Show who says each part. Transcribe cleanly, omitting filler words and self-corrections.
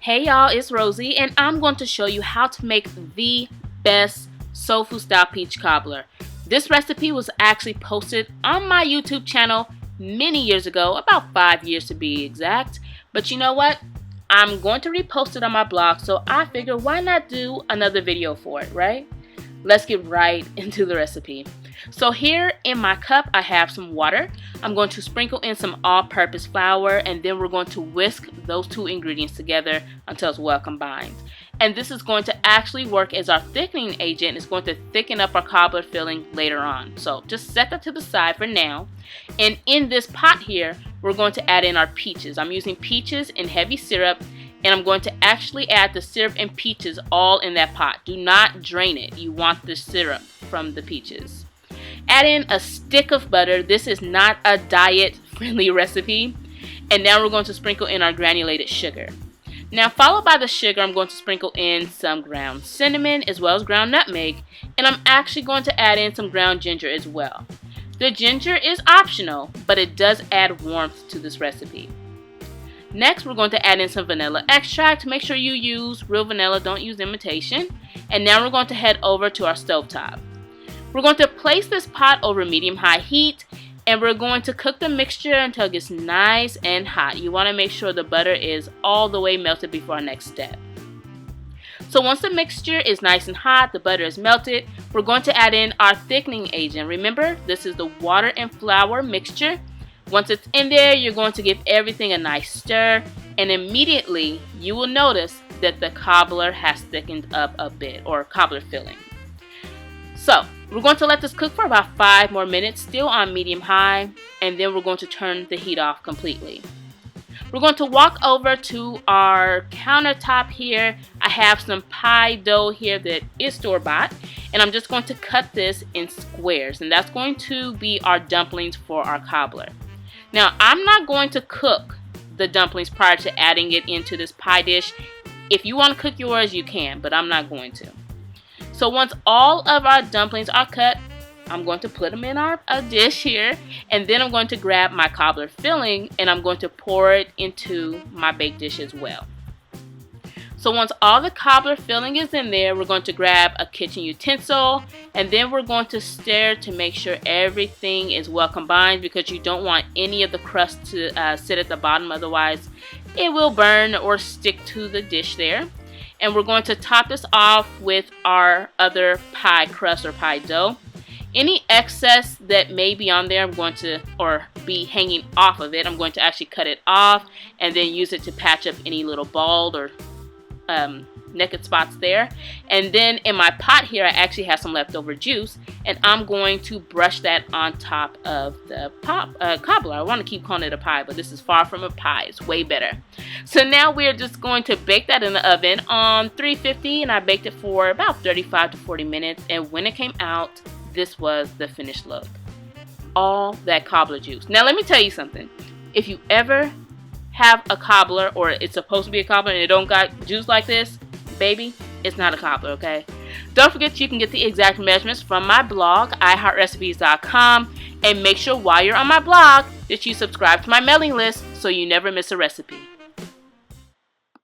Speaker 1: Hey y'all, it's Rosie and I'm going to show you how to make the best soul food style peach cobbler. This recipe was actually posted on my YouTube channel many years ago, about 5 years to be exact. But you know what? I'm going to repost it on my blog, so I figured why not do another video for it, right? Let's get right into the recipe. So here in my cup I have some water. I'm going to sprinkle in some all-purpose flour, and then we're going to whisk those two ingredients together until it's well combined. And this is going to actually work as our thickening agent. It's going to thicken up our cobbler filling later on. So just set that to the side for now. And in this pot here, we're going to add in our peaches. I'm using peaches in heavy syrup, and I'm going to actually add the syrup and peaches all in that pot. Do not drain it. You want the syrup from the peaches. Add in a stick of butter. This is not a diet-friendly recipe. And now we're going to sprinkle in our granulated sugar. Now, followed by the sugar, I'm going to sprinkle in some ground cinnamon as well as ground nutmeg. And I'm actually going to add in some ground ginger as well. The ginger is optional, but it does add warmth to this recipe. Next, we're going to add in some vanilla extract. Make sure you use real vanilla, don't use imitation. And now we're going to head over to our stovetop. We're going to place this pot over medium-high heat, and we're going to cook the mixture until it gets nice and hot. You want to make sure the butter is all the way melted before our next step. So once the mixture is nice and hot, the butter is melted, we're going to add in our thickening agent. Remember, this is the water and flour mixture. Once it's in there, you're going to give everything a nice stir, and immediately you will notice that the cobbler has thickened up a bit, or cobbler filling. So we're going to let this cook for about 5 more minutes, still on medium-high, and then we're going to turn the heat off completely. We're going to walk over to our countertop here. I have some pie dough here that is store-bought, and I'm just going to cut this in squares, and that's going to be our dumplings for our cobbler. Now, I'm not going to cook the dumplings prior to adding it into this pie dish. If you want to cook yours, you can, but I'm not going to. So once all of our dumplings are cut, I'm going to put them in a dish here, and then I'm going to grab my cobbler filling and I'm going to pour it into my baked dish as well. So once all the cobbler filling is in there, we're going to grab a kitchen utensil, and then we're going to stir to make sure everything is well combined, because you don't want any of the crust to sit at the bottom, otherwise it will burn or stick to the dish there. And we're going to top this off with our other pie crust or pie dough. Any excess that may be on there, I'm going to, or be hanging off of it, I'm going to actually cut it off and then use it to patch up any little bald or naked spots there. And then in my pot here, I actually have some leftover juice, and I'm going to brush that on top of the cobbler. I want to keep calling it a pie, but this is far from a pie. It's way better. So now we're just going to bake that in the oven on 350, and I baked it for about 35 to 40 minutes. And when it came out, this was the finished look. All that cobbler juice. Now let me tell you something. If you ever have a cobbler, or it's supposed to be a cobbler, and it don't got juice like this, baby, it's not a cobbler, okay? Don't forget you can get the exact measurements from my blog, iHeartRecipes.com, and make sure while you're on my blog that you subscribe to my mailing list so you never miss a recipe.